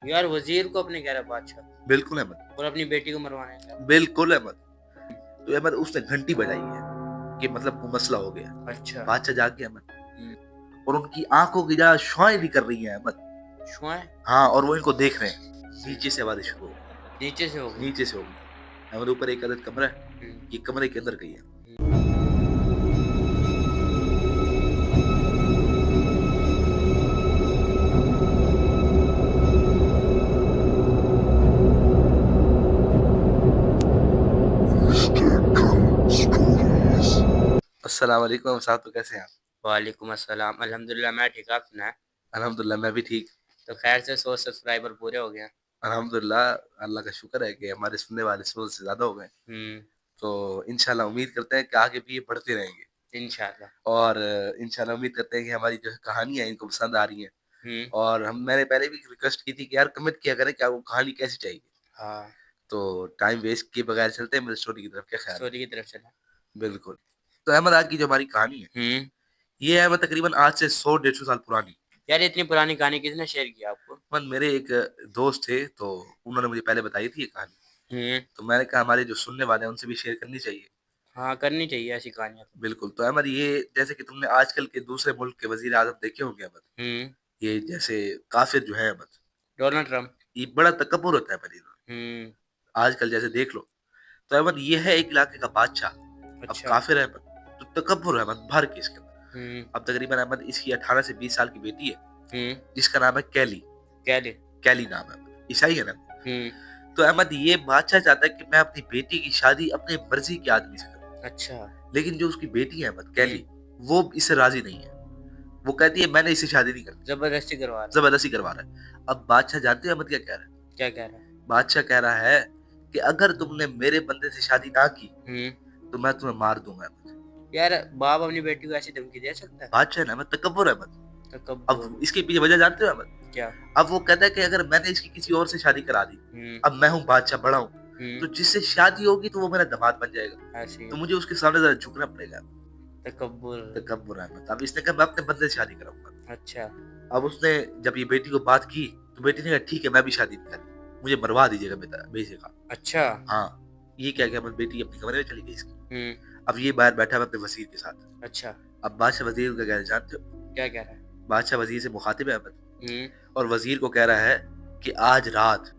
यार वजीर को अपने कह रहा बादशाह बिल्कुल अहमद, और अपनी बेटी को मरवाने का। बिल्कुल अहमद। तो अहमद उसने घंटी बजाई है कि मतलब वो मसला हो गया। अच्छा। बादशाह जाग गया अहमद, हम्म, और उनकी आंखों की जरा शुआएं भी कर रही हैं अहमद। शुआएं हाँ, और वो इनको देख रहे हैं। नीचे से आवाजें शुरू हो गई, नीचे से हो गई। नीचे से हो गई। अहमद ऊपर एक अदद कमरा है, हम्म, ये कमरे के अंदर गई है। हम्म। अस्सलाम वालेकुम साहब, तो कैसे हैं आप? वालेकुम अस्सलाम, अल्हम्दुलिल्लाह मैं ठीक। आप सुनाए? अल्हम्दुलिल्लाह मैं भी ठीक। तो खैर से 100 सब्सक्राइबर पूरे हो गए हैं। अल्हम्दुलिल्लाह, अल्लाह का शुक्र है कि हमारे सुनने वाले 100 से ज़्यादा हो गए। हम्म। तो इंशाल्लाह उम्मीद करते हैं कि आगे भी ये बढ़ते रहेंगे, इंशाल्लाह। और इंशाल्लाह उम्मीद करते हैं कि हमारी जो कहानियाँ हैं इनको पसंद आ रही हैं। हम्म। और मैंने पहले भी रिक्वेस्ट की थी कि यार कमेंट किया करें कि आपको कहानी कैसी चाहिए। हाँ। तो टाइम वेस्ट किए बगैर चलते हैं मेरे स्टोरी की तरफ, क्या ख्याल है? स्टोरी की तरफ चला। बिल्कुल। तो अहमद, आज की जो हमारी कहानी है, हम्म। ये है अहमद तकरीबन आज से 100-150 साल पुरानी। यार इतनी पुरानी कहानी किसने शेयर किया आपको? अहमद, मेरे एक दोस्त थे, तो उन्होंने मुझे पहले बताई थी ये कहानी। हम्म। तो मैंने कहा हमारे जो सुनने वाले हैं उनसे भी शेयर करनी चाहिए। हाँ करनी चाहिए ऐसी कहानियां तो। बिल्कुल। तो अहमद, ये जैसे कि तुमने आजकल के दूसरे मुल्क के वजीर आजम देखे होंगे अहमद, हम्म। ये जैसे काफिर जो है अहमद, डोनाल्ड ट्रम्प। ये बड़ा तकब्बुर होता है अहमद इनमें। हम्म। आजकल जैसे देख लो, तो अहमद ये है एक इलाके का बादशाह। अब अच्छा। काफिर है अहमद, तो तकब्बुर है अहमद भर के इसके अंदर। हम्म। अब तकरीबन अहमद इसकी 18 से 20 साल की बेटी है, हम्म। जिसका नाम है कैली। क्या दे? कैली नाम है अहमद, ईसाई है ना। हम्म। तो अहमद ये बादशाह चाहता है कि मैं अपनी बेटी की शादी अपने मर्जी के आदमी से करूं, अच्छा। लेकिन जो उसकी बेटी है अहमद हम्म। कैली, वो इससे राजी नहीं है। वो कहती है मैंने इससे शादी नहीं करनी, जबरदस्ती करवा रहा है। जबरदस्ती करवा रहा है। अब बादशाह जानते हैं अहमद क्या कह रहा है? क्या कह रहा है? बादशाह कह रहा है कि अगर तुमने मेरे बंदे से शादी ना की हम्म। तो मैं तुम्हें मार दूंगा अहमद। यार बाप अपनी बेटी को ऐसी धमकी दे सकता है? बादशाह ने अहमद तकब्बुर है अहमद। तकब्बुर। अब इसके पीछे वजह जानते हो अहमद? क्या? अब वो कहता है कि अगर मैंने इसकी किसी और से शादी करा दी, हम्म। अब मैं हूँ बादशाह, बड़ा हूँ, तो हम्म। जिससे शादी होगी तो वो मेरा दामाद बन जाएगा, ऐसी तो मुझे उसके सामने जरा झुकना पड़ेगा। तकब्बुर। तकब्बुर अहमद। अब इसने कहा मैं अपने बंदे से शादी कराऊंगा। अच्छा। अब उसने जब ये बेटी को बात की, तो बेटी ने कहा ठीक है मैं भी शादी नहीं करूंगी, मुझे मरवा दीजिएगा बेटा भेजेगा। अच्छा। हाँ, ये क्या क्या बेटी अपने कमरे में चली गई इसकी। हम्म। अब ये बाहर बैठा है अपने वजीर के साथ। अच्छा। अब बादशाह वजीर का कहना जानते हो? क्या कह रहा है? बादशाह वजीर से मुखातिब है अहमद, हम्म। और वजीर को कह रहा है कि आज रात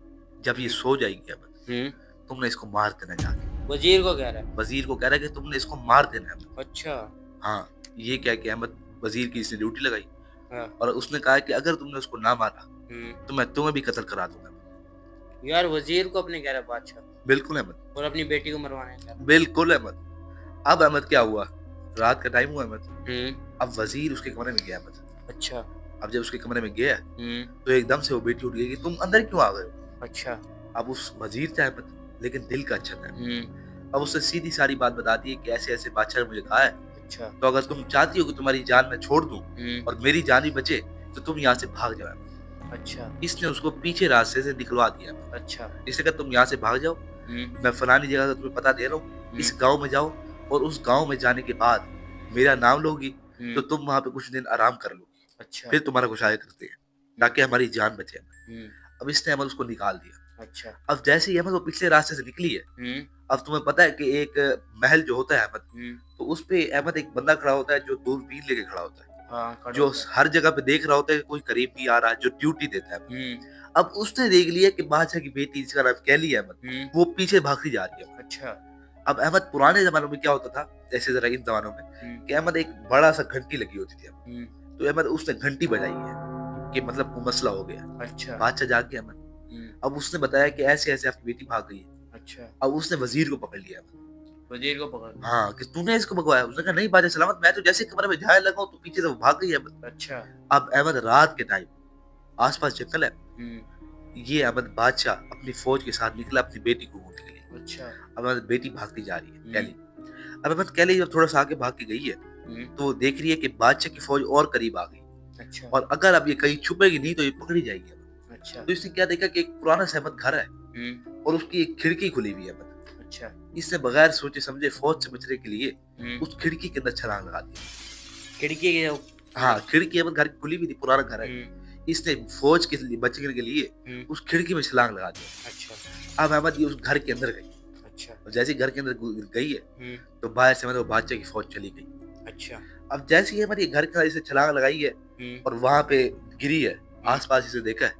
जब ये हम्म। सो जाएगी अहमद, हम्म। तुमने इसको मार देना जाके। वजीर को कह रहा है? वजीर को कह रहा है कि तुमने इसको मार देना है अहमद। अच्छा। हाँ, ये क्या कि अहमद वजीर की इसने ड्यूटी लगाई, हाँ। और उसने कहा कि अगर तुमने उसको ना मारा हम्म। तो मैं तुम्हें भी कत्ल करा दूंगा। यार वजीर को अपने कह रहा बादशाह बिल्कुल अहमद, और अपनी बेटी को मरवाने का। बिल्कुल अहमद। अब अहमद क्या हुआ, रात का टाइम हुआ अहमद। हम्म। अब वजीर उसके कमरे में गया अहमद। अच्छा। अब जब उसके कमरे में गया, हम्म। तो एकदम से वो बेटी उठ गई कि तुम अंदर क्यों आ गए हो? अच्छा। अब उस वजीर था अहमद, लेकिन दिल का अच्छा था। हम्म। अब उसने सीधी सारी बात बता दी कि ऐसे ऐसे बादशाह ने मुझे कहा है, अच्छा। तो अगर तुम चाहती हो कि तुम्हारी जान मैं छोड़ दूं हम्म। और मेरी जान ही बचे, तो तुम यहाँ से भाग जाओ अहमद। अच्छा। इसने उसको पीछे रास्ते से निकलवा दिया। अच्छा। इसने कहा तुम यहाँ से भाग जाओ, हम्म। मैं फलानी जगह का तुम्हें पता दे रहा हूँ, इस गांव में जाओ, और उस गांव में जाने के बाद मेरा नाम लोगी, तो तुम वहां पे कुछ दिन आराम कर लो, अच्छा। फिर तुम्हारा कुछ आया करते हैं, ताकि हमारी जान बचे। हम्म। अब इसने अहमद उसको निकाल दिया। अच्छा। अब जैसे ही अहमद वो पिछले रास्ते से निकली है, हम्म। अब तुम्हें पता है कि एक महल जो होता है अहमद, हम्म। तो उस पे अहमद एक बंदा खड़ा होता है जो दूरबीन लेके खड़ा होता है, हाँ खड़ा जो होता है। हर जगह पे देख रहा होता है कि कोई करीब नहीं आ रहा, जो ड्यूटी देता है। हम्म। अब उसने देख लिया कि बादशाह की बेटी, जिसका नाम कैली है अहमद, हम्म। वो पीछे भागती जा रही है। अच्छा। अब अहमद पुराने जमानों में क्या होता था, जैसे जरा इन जमानों में, कि अहमद एक बड़ा सा घंटी लगी होती थी अहमद। तो अहमद उसने घंटी बजाई है कि मतलब वो मसला हो गया। अच्छा। बादशाह जाग गया अहमद। अब उसने बताया कि ऐसे ऐसे आपकी बेटी भाग गई है। अच्छा। अब उसने वजीर को पकड़ लिया अहमद। वजीर को पकड़। हाँ, कि तूने इसको भगवाया? उसने कहा नहीं बादशाह सलामत, मैं तो जैसे कमरे में जाने लगा हूं, तो पीछे से वो भाग गई है अहमद। अच्छा। अब अहमद रात के टाइम, आसपास जंगल है, हम्म। ये अहमद बादशाह अपनी फौज के साथ निकला अपनी बेटी को ढूंढने के लिए। अच्छा। अब अहमद बेटी भागती जा रही है कैली। अब अहमद कैली जब थोड़ा सा आगे भाग के गई है, तो वो देख रही है कि बादशाह की फौज और करीब आ गई। अच्छा। और अगर अब ये कहीं छुपेगी नहीं तो ये पकड़ी जाएगी अहमद। अच्छा। तो इसने क्या देखा कि एक पुराना सा अहमद घर है, और उसकी एक खिड़की खुली हुई है अहमद। अच्छा। इसने बगैर सोचे समझे फौज से बचने के लिए उस खिड़की के अंदर छलांग लगा दी। खिड़की के हाँ, खिड़की अहमद घर की खुली हुई थी, पुराना घर है। इसने फौज के लिए बचने के लिए उस खिड़की में छलांग लगा दिया। अच्छा। अब अहमद ये उस घर के अंदर गई, अच्छा। और जैसे ही घर के अंदर गई है तो बाहर से मतलब बादशाह की फौज चली गई। अच्छा। अब जैसे ही हमारी घर के अंदर इसे छलांग लगाई है और वहां पे गिरी है, आसपास इसे देखा है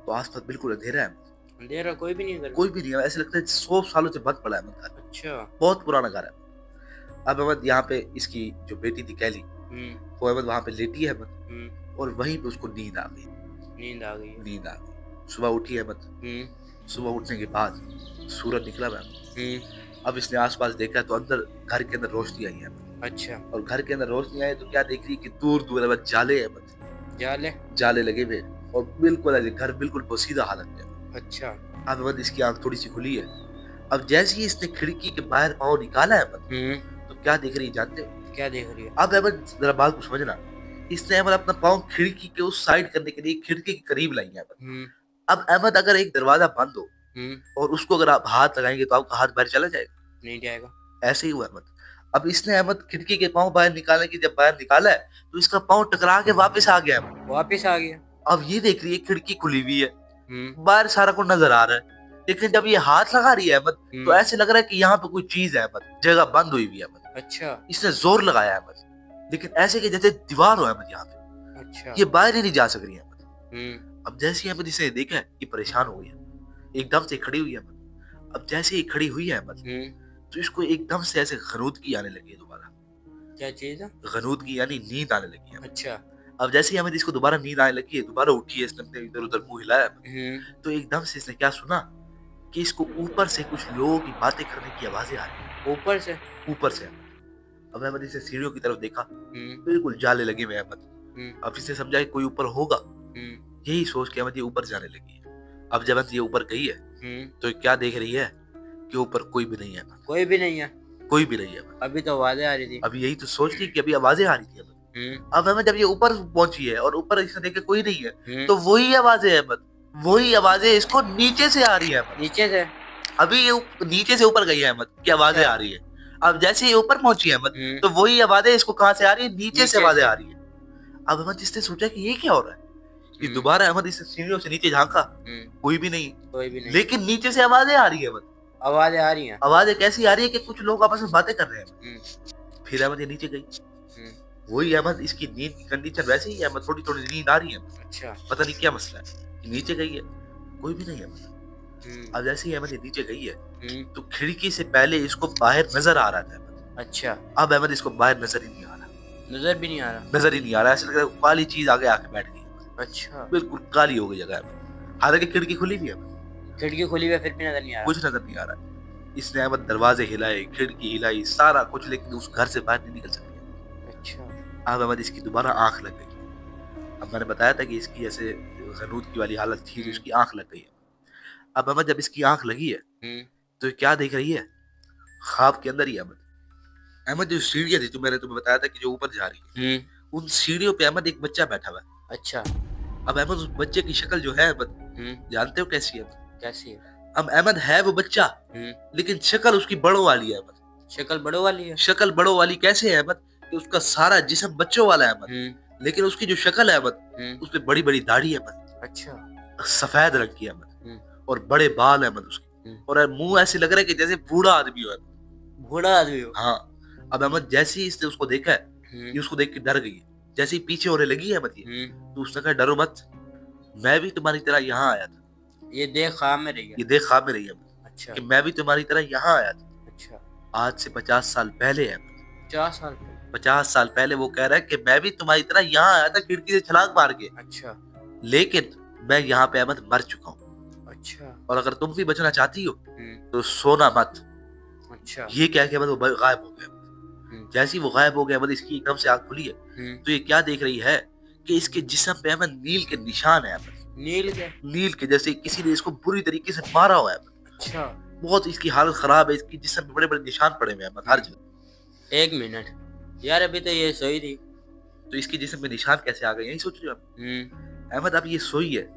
तो आसपास बिल्कुल अंधेरा है, अंधेरा, कोई भी नहीं है घर में? कोई भी नहीं है, ऐसे लगता है 100 सालों से बंद पड़ा है घर। अच्छा। बहुत पुराना घर है। अब अहमद यहाँ पे इसकी जो बेटी थी कैली, वो अहमद वहां पे लेटी है अहमद, और वहीं पे उसको नींद आ गई। नींद आ गई? नींद आ गई। सुबह उठी है अहमद। सुबह उठने के बाद सूरज निकला है। अब इसने आसपास देखा तो अंदर घर के अंदर रोशनी आई है। अच्छा। और घर के अंदर रोशनी आई तो क्या देख रही है कि दूर दूर अहमद जाले है, जाले लगे हुए, और बिल्कुल घर बिल्कुल पोसीदा हालत में। अच्छा। अब अहमद इसकी आंख थोड़ी सी खुली है। अब जैसे ही इसने खिड़की के बाहर पाँव निकाला है अहमद, तो क्या देख रही है जानते हो? क्या देख रही है? अब अहमद जरा बात को समझना, इसने अहमद अपना पाँव खिड़की के उस साइड करने के लिए खिड़की के करीब लाई है अहमद। अब अहमद अगर एक दरवाजा बंद हो और उसको अगर आप हाथ लगाएंगे तो आपका हाथ बाहर चला जाएगा? नहीं जाएगा। ऐसे ही हुआ अहमद। अब इसने अहमद खिड़की के पाँव बाहर निकालने की जब बाहर निकाला है तो इसका पाँव टकरा के वापस आ गया अहमद। वापस आ गया। अब ये देख रही है खिड़की खुली हुई है, बाहर सारा कुछ नजर आ रहा है, लेकिन जब ये हाथ लगा रही है अहमद तो ऐसे लग रहा है कि यहाँ पे कोई चीज है अहमद, जगह बंद हुई हुई है अहमद। अच्छा। इसने जोर लगाया अहमद, लेकिन ऐसे कि जैसे दीवार हो अहमद यहाँ पे। अच्छा। ये बाहर ही नहीं जा सक रही है अहमद। अब जैसे अहमद इसे देखा है ये परेशान हो गई है, एकदम से खड़ी हुई है अहमद। अब जैसे ही खड़ी हुई है अहमद तो इसको एकदम से ऐसे गनूदगी आने लगी है दोबारा। क्या चीज है? गनूदगी यानी नींद आने लगी है। अच्छा। अब जैसे ही अहमद इसको दोबारा नींद आने लगी है, दोबारा उठी है, इसने इधर उधर मुंह हिलाया तो एकदम से इसने क्या सुना कि इसको ऊपर से कुछ लोगों की बातें करने की आवाजें आ रही है। ऊपर से? ऊपर से। अब अहमद इसे सीढ़ियों की तरफ देखा, बिल्कुल जाले लगे हुए अहमद। अब इसने समझा कि कोई ऊपर होगा, यही सोच के अहमद ये ऊपर जाने लगी है। अब जब ये ऊपर गई है तो क्या देख रही है कि ऊपर कोई भी नहीं है। कोई भी नहीं है? कोई भी नहीं है। अभी तो आवाजें आ रही थी। अभी यही तो सोच रही कि अभी आवाजें आ रही थी अहमद। अब अहमद जब ये ऊपर पहुंची है और ऊपर इसने देखा कोई नहीं है तो वही आवाजें अहमद, वही आवाजें इसको नीचे से आ रही है अहमद। नीचे से? अभी ये नीचे से ऊपर गई है अहमद की आवाजें आ रही है। अब जैसे ये ऊपर पहुंची है अहमद तो वही आवाजें इसको कहां से आ रही है? नीचे से आवाजें आ रही है। अब अहमद इसने सोचा कि ये क्या हो रहा है। ये दोबारा अहमद इस सीढ़ियों से नीचे झांका, कोई भी नहीं, लेकिन नीचे से आवाजें आ रही है अहमद। आवाजें आ रही हैं। आवाजें कैसी आ रही है कि कुछ लोग आपस में बातें कर रहे हैं। फिर अहमद ये नीचे गई, वही अहमद इसकी नींद की कंडीशन वैसे ही है अहमद, थोड़ी थोड़ी नींद आ रही है। अच्छा। पता नहीं क्या मसला है। नीचे गई है, कोई भी नहीं है अहमद। अब जैसे ही अहमद नीचे गई है तो खिड़की से पहले इसको बाहर नजर आ रहा था अहमद। अच्छा। अब अहमद इसको बाहर नजर ही नहीं आ रहा। नजर भी नहीं आ रहा? नजर ही नहीं आ रहा। ऐसा लग रहा है काली चीज आगे आके बैठ गई। अच्छा। बिल्कुल काली हो गई जगह अहमद। हालांकि खिड़की खुली भी है, खिड़की खुली हुई है फिर भी नजर नहीं आ रहा, कुछ नजर नहीं आ रहा। इसने अहमद दरवाजे हिलाए, खिड़की हिलाई, सारा कुछ, लेकिन उस घर से बाहर नहीं निकल सकी। अच्छा। अब अहमद इसकी दोबारा आंख लग गई। अब मैंने बताया था कि इसकी ऐसे गनूद की वाली हालत थी, इसकी आंख लग गई है। अब अहमद जब इसकी आंख लगी है तो क्या देख रही है? ख्वाब के अंदर ही अहमद जो सीढ़ियां थी, तो मैंने तुम्हें बताया था कि जो ऊपर जा रही है, उन सीढ़ियों पे अहमद एक बच्चा बैठा हुआ है। अच्छा। अब अहमद उस बच्चे की शक्ल जो है अहमद, जानते हो कैसी है? कैसी है? अब अहमद है वो बच्चा, लेकिन शक्ल उसकी बड़ों वाली है अहमद। शक्ल बड़ों वाली है? शक्ल बड़ों वाली कैसे है अहमद कि उसका सारा जिस्म बच्चों वाला है अहमद, लेकिन उसकी जो शक्ल है अहमद उस पे बड़ी बड़ी दाढ़ी है अहमद। अच्छा। सफेद रंग की अहमद, और बड़े बाल है अहमद उसके, और मुंह ऐसे लग रहा है कि जैसे बूढ़ा आदमी हो। बूढ़ा आदमी हो? हाँ। अब अहमद जैसे ही इसने उसको देखा है, ये उसको देख के डर गई। जैसे ही पीछे होने लगी है अहमद ये, तो उसने कहा डरो मत, मैं भी तुम्हारी तरह यहाँ आया था। ये देख ख्वाब में रही है? ये देख ख्वाब में रही है। अच्छा। कि मैं भी तुम्हारी तरह यहाँ आया था। अच्छा। आज से 50 साल पहले है। 50 साल पहले? 50 साल पहले वो कह रहा है कि मैं भी तुम्हारी तरह यहाँ आया था खिड़की से छलांग मार के। अच्छा। लेकिन मैं यहाँ पे अहमद मर चुका हूँ। अच्छा। और अगर तुम भी बचना चाहती हो तो सोना मत। अच्छा। ये क्या कि वो गायब हो गया। जैसे ही वो गायब हो गया, मतलब इसकी एकदम से आंख खुली है तो ये क्या देख रही है कि इसके जिस्म पे अहमद नील के निशान है। नील के जैसे किसी ने इसको बुरी तरीके से मारा हुआ है। अच्छा। बहुत इसकी हालत खराब है, इसकी जिस्म पे बड़े बड़े निशान पड़े हुए हैं हर जगह। एक मिनट यार, अभी तो ये सोई थी, तो इसकी जिस्म पे निशान कैसे आ गए, यही सोच रही हो अहमद? अब ये सोई है,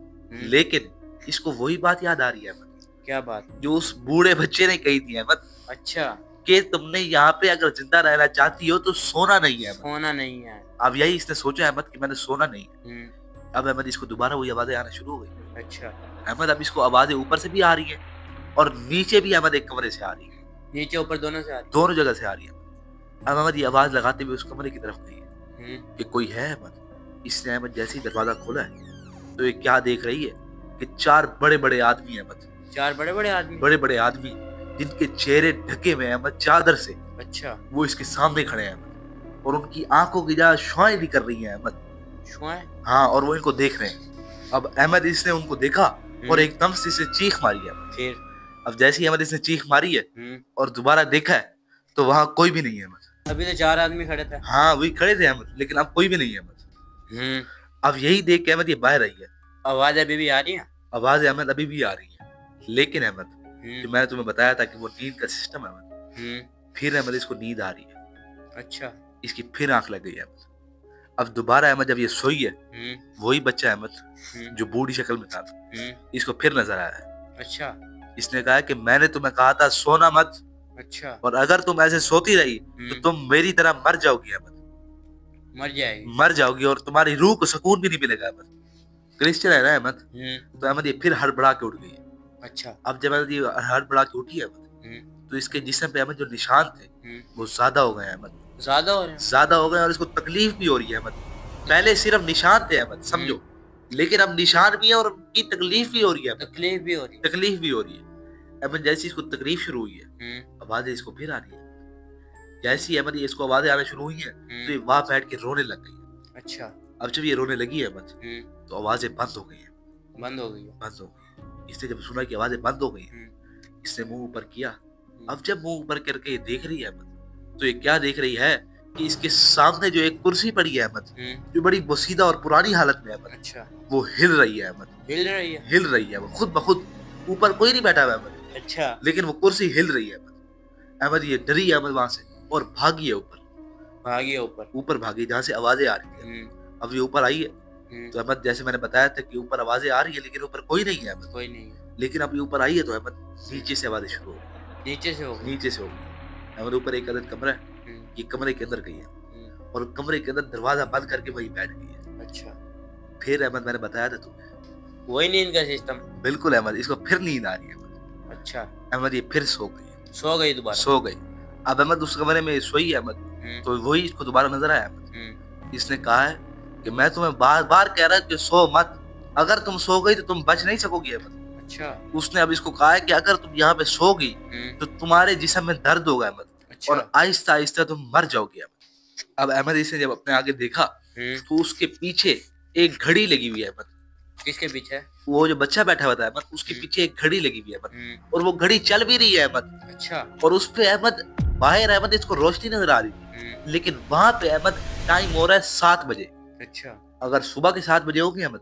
लेकिन इसको वही बात याद आ रही है अहमद। क्या बात? जो उस बूढ़े बच्चे ने कही थी अहमद। अच्छा। कि तुमने यहाँ पे अगर जिंदा रहना चाहती हो तो सोना नहीं है। सोना नहीं है। अब यही इसने सोचा अहमद कि मैंने सोना नहीं है। अब अहमद इसको दोबारा वही आवाजें आना शुरू हो गई। अच्छा। अहमद अब इसको आवाजें ऊपर से भी आ रही है और नीचे भी अहमद एक कमरे से आ रही है, नीचे ऊपर दोनों से आ रही दोनों जगह से आ रही है। अब अहमद ये आवाज लगाते हुए उस कमरे की तरफ गई है कि कोई है। अहमद इसने अहमद जैसे ही दरवाजा खोला है तो ये क्या देख रही है कि 4 बड़े बड़े आदमी अहमद, 4 बड़े बड़े आदमी, बड़े बड़े आदमी जिनके चेहरे ढके हुए अहमद चादर से। अच्छा। वो इसके सामने खड़े हैं अहमद और उनकी आंखों की जहाँ शुआएं निकल रही हैं अहमद। शुआएं? हाँ, और वो इनको देख रहे हैं। अब अहमद इसने उनको देखा और एकदम से इसे चीख मारी है। फिर अब जैसे ही अहमद इसने चीख मारी है और दोबारा देखा है तो वहाँ कोई भी नहीं है अहमद। अभी तो 4 आदमी खड़े थे। हाँ, वही खड़े थे अहमद, लेकिन अब कोई भी नहीं है अहमद। अब यही देख के अहमद ये बाहर आई है। आवाज अभी भी आ रही है? आवाज अहमद अभी भी आ रही है, लेकिन अहमद जो मैंने तुम्हें बताया था कि वो नींद का सिस्टम है अहमद, फिर अहमद इसको नींद आ रही है। अच्छा। इसकी फिर आंख लग गई है अहमद। अब दोबारा अहमद जब ये सोई है, वही बच्चा अहमद जो बूढ़ी शक्ल में था इसको फिर नजर आया है। अच्छा। इसने कहा कि मैंने तुम्हें कहा था सोना मत। अच्छा। और अगर तुम ऐसे सोती रही तो तुम मेरी तरह मर जाओगी अहमद, मर जाएगी, मर जाओगी और तुम्हारी रूह को सुकून भी नहीं मिलेगा अहमद। क्रिश्चियन है ना अहमद। तो अहमद ये फिर हड़बड़ा के उठ गई। अच्छा। अब जब अहमद ये हड़बड़ा के उठी है अहमद तो इसके जिस्म पे अहमद जो निशान थे वो ज्यादा हो गए अहमद, ज्यादा हो रहे हैं, ज्यादा हो गए और इसको तकलीफ भी हो रही है अहमद। पहले सिर्फ निशान थे अहमद, समझो, लेकिन अब निशान भी है और उनकी तकलीफ भी हो रही है। तकलीफ भी हो रही है, तकलीफ भी हो रही है अहमद। जैसे इसको तकलीफ शुरू हुई है आवाजें इसको फिर आ रही है। जैसे ही अहमद इसको आवाजें आना शुरू हुई है तो ये वहां बैठ के रोने लग गई। अच्छा। अब जब ये रोने लगी है अहमद तो आवाजें बंद हो गई है, बंद हो गई, बंद हो गई। इसने जब सुना कि आवाजें बंद हो गई इसने मुंह ऊपर किया। अब जब मुंह ऊपर करके ये देख रही है अहमद तो ये क्या देख रही है कि इसके सामने जो एक कुर्सी पड़ी है अहमद, जो बड़ी बोसीदा और पुरानी हालत में है अहमद, अच्छा, वो हिल रही है अहमद, हिल रही है, हिल रही है वो खुद ब खुद। ऊपर कोई नहीं बैठा हुआ अहमद, अच्छा, लेकिन वो कुर्सी हिल रही है अहमद। अहमद ये डरी है अहमद वहां से और भागी है ऊपर, भागी है ऊपर, ऊपर भागी जहाँ से आवाजें आ रही है। अब ये ऊपर आई है तो अहमद जैसे मैंने बताया था कि ऊपर आवाजें आ रही है लेकिन ऊपर कोई नहीं है अहमद, कोई नहीं है। लेकिन अब ये ऊपर आई है तो अहमद नीचे से आवाजें शुरू हो गई, नीचे से हो गई, नीचे से हो गई। अहमद ऊपर एक अलग कमरा है, ये कमरे के अंदर गई है और कमरे के अंदर दरवाजा बंद करके वही बैठ गई है। अच्छा। फिर अहमद मैंने बताया था तुम्हें वही नींद का सिस्टम। बिल्कुल अहमद, इसको फिर नींद आ रही है अहमद। अच्छा। अहमद ये फिर सो गई, सो गई दोबारा, सो गई। अब अहमद उस कमरे में सोई है अहमद तो वही इसको दोबारा नजर आया अहमद। इसने कहा है कि मैं तुम्हें बार बार कह रहा हूं कि सो मत, अगर तुम सो गई तो तुम बच नहीं सकोगी अहमद। अच्छा। उसने अब इसको कहा है कि अगर तुम यहाँ पे सोगी तो तुम्हारे जिस्म में दर्द होगा अहमद, अच्छा, और आहिस्ता आहिस्ता तुम मर जाओगे अहमद। अब अहमद इसने जब अपने आगे देखा तो उसके पीछे एक घड़ी लगी हुई है अहमद। किसके पीछे? वो जो बच्चा बैठा हुआ था अहमद उसके पीछे एक घड़ी लगी हुई है अहमद और वो घड़ी चल भी रही है अहमद। अच्छा। और उस पे अहमद बाहर अहमद इसको रोशनी नजर आ रही लेकिन वहां पे अहमद टाइम हो रहा है 7 बजे। अच्छा। अगर सुबह के 7 बजे होगी अहमद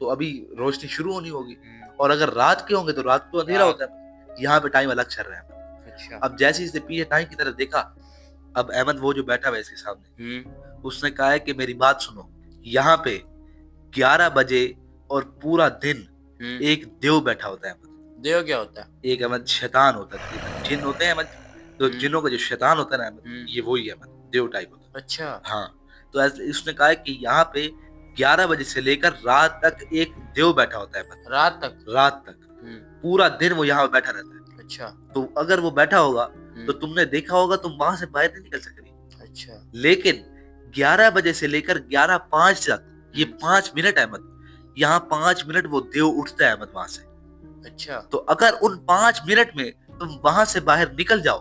तो अभी रोशनी शुरू होनी होगी और अगर रात के होंगे तो रात को अंधेरा होता है। यहाँ पे टाइम अलग चल रहा है। अच्छा। अब जैसे इसने पीछे टाइम की तरफ देखा, अब अहमद वो जो बैठा हुआ है इसके सामने उसने कहा है कि मेरी बात सुनो, यहाँ पे 11 बजे और पूरा दिन एक देव बैठा होता है अहमद। देव क्या होता है? एक अहमद शैतान होता है, जिन होते हैं अहमद, तो जिनों का जो शैतान होता है ना अहमद, ये वही है अहमद, देव टाइप होता है। अच्छा। हाँ, तो ऐसे उसने कहा है कि यहाँ पे 11 बजे से लेकर रात तक एक देव बैठा होता है अहमद। रात तक? रात तक पूरा दिन वो यहाँ बैठा रहता है। अच्छा। तो अगर वो बैठा होगा तो तुमने देखा होगा तुम वहां से बाहर नहीं निकल सकती। अच्छा। लेकिन 11 बजे से लेकर 11:05 तक ये 5 मिनट अहमद, यहाँ 5 मिनट वो देव उठता है अहमद वहां से। अच्छा। तो अगर उन 5 मिनट में तुम वहां से बाहर निकल जाओ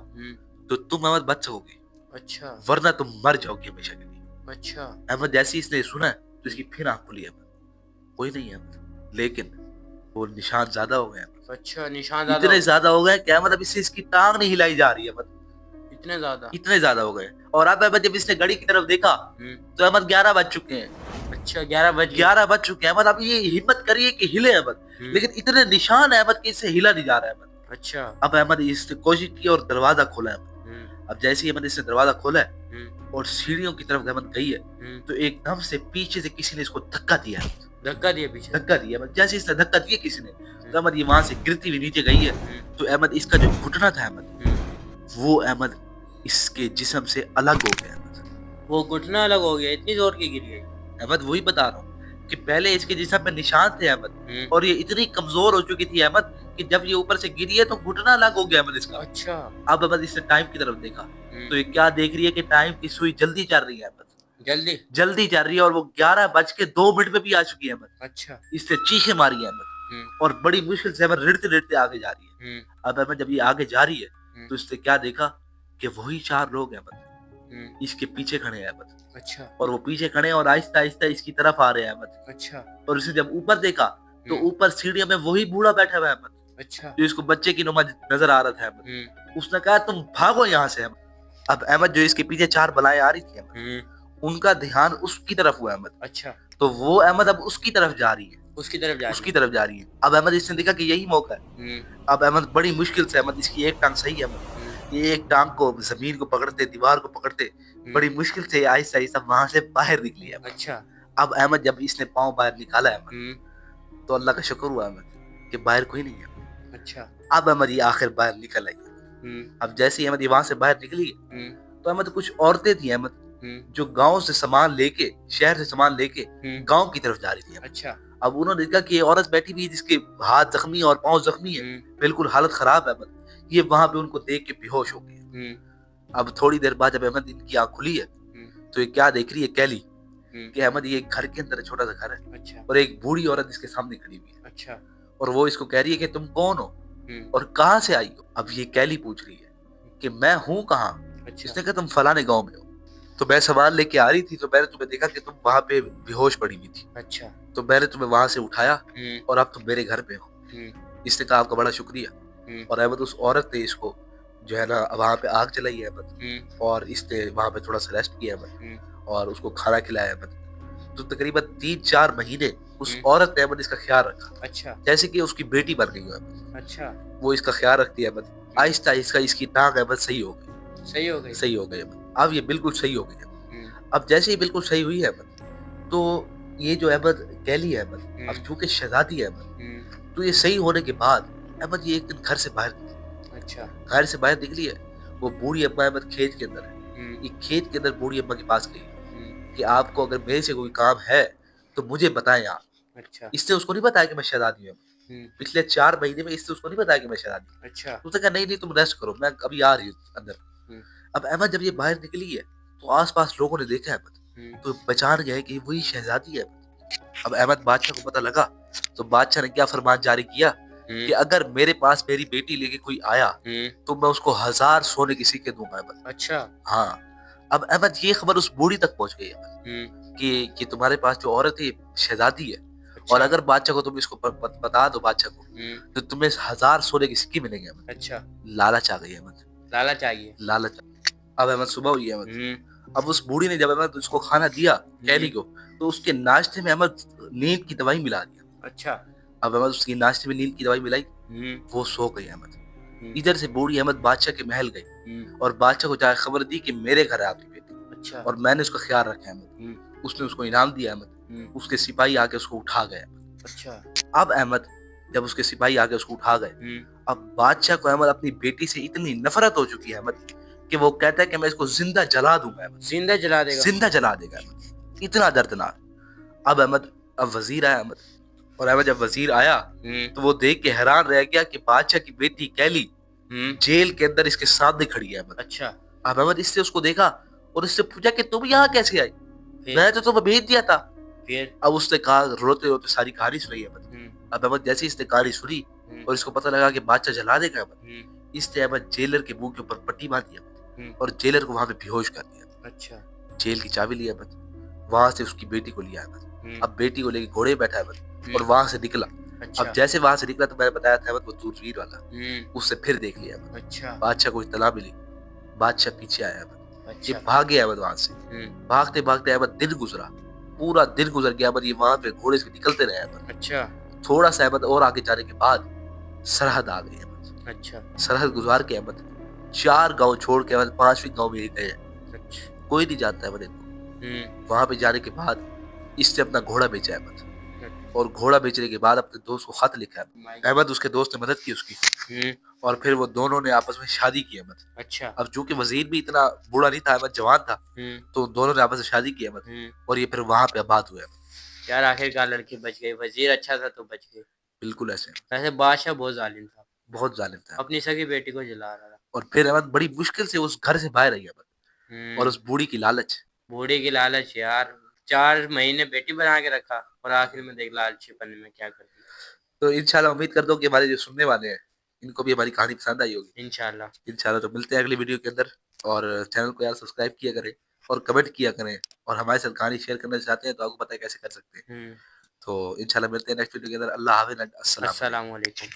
तो तुम अहमद बच सकोगे। अच्छा। वरना तुम मर जाओगे हमेशा के लिए। अच्छा। अहमद जैसे इसने सुना तो इसकी फिर आंख खुली अहमद, कोई नहीं है अहमद, लेकिन वो निशान ज्यादा हो गए। अच्छा, निशान इतने ज्यादा हो गए कि अहमद अब इससे इसकी टांग नहीं हिलाई जा रही है अहमद, इतने ज्यादा हो गए। और अब अहमद जब इसने घड़ी की तरफ देखा तो अहमद 11 बज चुके हैं। अच्छा, 11 बज चुके हैं अहमद। अब ये हिम्मत करिए कि हिले अहमद, लेकिन इतने निशान है अहमद कि इससे हिला नहीं जा रहा है अहमद। अच्छा। अब अहमद इसने कोशिश की और दरवाजा खोला है। अब जैसे ही अहमद इसने दरवाजा खोला है और सीढ़ियों की तरफ अहमद गई है तो एकदम से पीछे से किसी ने इसको धक्का दिया, धक्का दिया पीछे, धक्का दिया। जैसे इसने धक्का दिया किसी ने तो अहमद ये वहां से गिरती हुई नीचे गई है। तो अहमद इसका जो घुटना था अहमद वो अहमद इसके जिस्म से अलग हो गया अहमद। वो घुटना अलग हो गया, इतनी जोर की गिर गई अहमद। वही बता रहा हूँ, कि पहले इसके जिस्म में निशान थे अहमद, और ये इतनी कमजोर हो चुकी थी अहमद कि जब ये ऊपर से गिरी है तो घुटना अलग हो गया अहमद इसका। अच्छा। अब अहमद इसने टाइम की तरफ देखा तो ये क्या देख रही है कि टाइम की सुई जल्दी चल रही है अहमद, जल्दी चल रही है, और वो 11:02 में भी आ चुकी है अहमद। अच्छा। इससे चीखें मारी है अहमद और बड़ी मुश्किल से अहमद रिड़ते आगे जा रही है। अब अहमद जब ये आगे जा रही है तो इसने क्या देखा कि वही 4 लोग अहमद इसके पीछे खड़े हैं अहमद। अच्छा। और वो पीछे खड़े हैं और आहिस्ता आहिस्ता इसकी तरफ आ रहे हैं अहमद। अच्छा। और इसने जब ऊपर देखा तो ऊपर सीढ़ियों में वही बूढ़ा बैठा हुआ है अहमद। अच्छा। जो इसको बच्चे की नुमा नजर आ रहा था अहमद। उसने कहा तुम भागो यहाँ से अहमद। अब अहमद जो इसके पीछे 4 बलाएं आ रही थी अहमद, उनका ध्यान उसकी तरफ हुआ अहमद। अच्छा। तो वो अहमद अब उसकी तरफ जा रही है, उसकी तरफ जा रही है। अब अहमद इसने देखा कि यही मौका है। अब अहमद बड़ी मुश्किल से अहमद इसकी एक टांग सही है अहमद, ये एक टांग को जमीन को पकड़ते, दीवार को पकड़ते बड़ी मुश्किल से आहिस्ता आहिस्ता वहां से बाहर निकली है। अच्छा। अब अहमद जब इसने पाँव बाहर निकाला अहमद तो अल्लाह का शुक्र हुआ अहमद कि बाहर कोई नहीं है। अच्छा। अब अहमद ये आखिर बाहर निकल आई। अब जैसे ही अहमद ये वहां से बाहर निकली तो अहमद कुछ औरतें थी अहमद जो गांव से सामान लेके, शहर से सामान लेके गांव की तरफ जा रही थी। अच्छा। अब उन्होंने देखा कि ये औरत बैठी हुई है जिसके हाथ जख्मी और पांव जख्मी है, बिल्कुल हालत खराब है अहमद। ये वहां पे उनको देख के बेहोश हो गई। अब थोड़ी देर बाद जब अहमद इनकी आंख खुली है तो ये क्या देख रही है कैली कि अहमद ये घर के अंदर छोटा सा घर है। अच्छा। और एक बूढ़ी औरत इसके सामने खड़ी हुई है। अच्छा। और वो इसको कह रही है कि तुम कौन हो और कहाँ से आई हो। अब ये कैली पूछ रही है कि मैं हूँ कहाँ। अच्छा। इसने कहा तुम फलाने गाँव में हो, तो मैं सामान लेके आ रही थी तो मैंने तुम्हें देखा कि तुम वहां पे बेहोश पड़ी हुई थी। अच्छा। तो मैंने तुम्हें वहां से उठाया और अब तुम मेरे घर पे हो। इसने कहा आपका बड़ा शुक्रिया। और अहमद उस औरत ने इसको जो है ना वहां पे आग जलाई है अहमद, और इसने वहां पे थोड़ा सा रेस्ट किया अहमद और उसको खाना खिलाया अहमद। तो तकरीबन 3-4 महीने उस औरत ने अहमद इसका ख्याल रखा। अच्छा। जैसे कि उसकी बेटी बन गई अहमद। अच्छा। वो इसका ख्याल रखती है अहमद। आहिस्ता आहिस्ता इसकी टांग अहमद सही हो गई अहमद। अब ये बिल्कुल सही हो गई। अब जैसे ही बिल्कुल सही हुई है अहमद तो ये जो अहमद कैली है अहमद, अब चूंकि शहजादी है अहमद, तो ये सही होने के बाद अहमद ये एक दिन घर से बाहर निकली। अच्छा। घर से बाहर निकली है, वो बूढ़ी अम्मा अहमद खेत के अंदर है। ये खेत के अंदर बूढ़ी अम्मा के पास गई कि आपको अगर मेरे से कोई काम है तो मुझे बताएं आप। अच्छा। इससे उसको नहीं बताया कि मैं शहजादी हूँ। पिछले 4 महीने में इससे उसको नहीं बताया कि मैं शहजादी। अच्छा। उसने कहा नहीं तुम रेस्ट करो, मैं अभी आ रही हूँ अंदर। अब अहमद जब ये बाहर निकली है तो आसपास लोगों ने देखा अहमद तो पहचान गए कि वही शहजादी है। अब अहमद बादशाह को पता लगा तो बादशाह ने क्या फरमान जारी किया कि अगर मेरे पास मेरी बेटी लेके कोई आया तो मैं उसको 1000 सोने के सिक्के दूंगा अहमद। अच्छा। हाँ। अब अहमद ये खबर उस बूढ़ी तक पहुंच गई अहमद कि तुम्हारे पास जो औरत है शहजादी है। अच्छा। और अगर बादशाह को तुम इसको बता दो बादशाह को तो तुम्हें 1000 सोने के सिक्के मिलेंगे अहमद। अच्छा। लालच आ गई अहमद, लालच। अब अहमद सुबह हुई है अहमद। अब उस बूढ़ी ने जब अहमद उसको खाना दिया कैली को तो उसके नाश्ते में अहमद नींद की दवाई मिला दिया। अच्छा। अब अहमद उसकी नाश्ते में नींद की दवाई मिलाई, वो सो गई अहमद। इधर से बूढ़ी अहमद बादशाह के महल गई और बादशाह को जाकर खबर दी कि मेरे घर है आपकी बेटी। अच्छा। और मैंने उसका ख्याल रखा अहमद। उसने उसको इनाम दिया अहमद। उसके सिपाही आके उसको उठा गए। अच्छा। अब अहमद जब उसके सिपाही आके उसको उठा गए, अब बादशाह को अहमद अपनी बेटी से इतनी नफरत हो चुकी है अहमद कि वो कहता है कि मैं इसको जिंदा जला दूंगा। जिंदा जला देगा अहमद। इतना दर्दनाक। अब अहमद वजीर आया अहमद, और अहमद जब वजीर आया तो वो देख के हैरान रह गया कि बादशाह की बेटी कैली जेल के अंदर इसके सामने खड़ी है अहमद। अच्छा। अब अहमद इससे उसको देखा और इससे पूछा कि तुम यहाँ कैसे आई, मैं तो तुम्हें भेज दिया था। फिर अब उसने कहा रोते रोते सारी कहानी सुनी अहमद। अब अहमद जैसे इसने कहानी सुनी और इसको पता लगा कि बादशाह जला देगा अहमद, इसने अहमद जेलर के मुंह के ऊपर पट्टी बांधी और जेलर को वहां पे बेहोश कर दिया। अच्छा। जेल की चाबी ली अहमद, वहां से उसकी बेटी को लिया अहमद। अब बेटी को लेके घोड़े बैठा अहमद और वहां से निकला। अच्छा। अब जैसे वहां से निकला तो मैंने बताया था अहमद वो तूरवीर वाला, उससे फिर देख लिया अहमद। अच्छा। बादशाह को इत्तला मिली, बादशाह पीछे आया अहमद। अच्छा। ये भागे अहमद वहां से। भागते भागते अहमद दिन गुजरा, पूरा दिन गुजर गया अहमद। ये वहां पे घोड़े से निकलते रहे अहमद। अच्छा। थोड़ा सा अहमद और आगे जाने के बाद सरहद आ गई अहमद। अच्छा। सरहद गुजार के अहमद 4 गांव छोड़ के अहमद 5वें गांव में गए। अच्छा। कोई नहीं जानता अहमद इनको। वहां पे जाने के बाद इसने अपना घोड़ा बेचा अहमद, और घोड़ा बेचने के बाद अपने दोस्त को खत लिखा अहमद। उसके दोस्त ने मदद की उसकी, और फिर वो दोनों ने आपस में शादी की अहमद। अच्छा। अब चूंकि वजीर भी इतना बूढ़ा नहीं था अहमद, जवान था, तो दोनों ने आपस में शादी की अहमद, और ये फिर वहां पे आबाद हुए अहमद। यार आखिरकार लड़की बच गई, वजीर अच्छा था तो बच गई। बिल्कुल ऐसे। वैसे बादशाह बहुत जालिम था, बहुत जालिम था, अपनी सगी बेटी को जला रहा था। और फिर अहमद बड़ी मुश्किल से उस घर से बाहर आई अहमद, और उस बूढ़ी की लालच। बूढ़ी की लालच यार, 4 महीने बेटी बना के रखा और आखिर में देख लालची पन्ने में क्या कर दिया। तो इंशाल्लाह उम्मीद करता हूँ कि हमारे जो सुनने वाले हैं इनको भी हमारी कहानी पसंद आई होगी। इंशाल्लाह तो मिलते हैं अगली वीडियो के अंदर, और चैनल को यार सब्सक्राइब किया करें और कमेंट किया करें, और हमारे साथ कहानी शेयर करना चाहते हैं तो आपको पता है कैसे कर सकते हैं। तो इंशाल्लाह मिलते हैं नेक्स्ट वीडियो के अंदर। अल्लाह हाफ़िज़, अस्सलाम वालेकुम।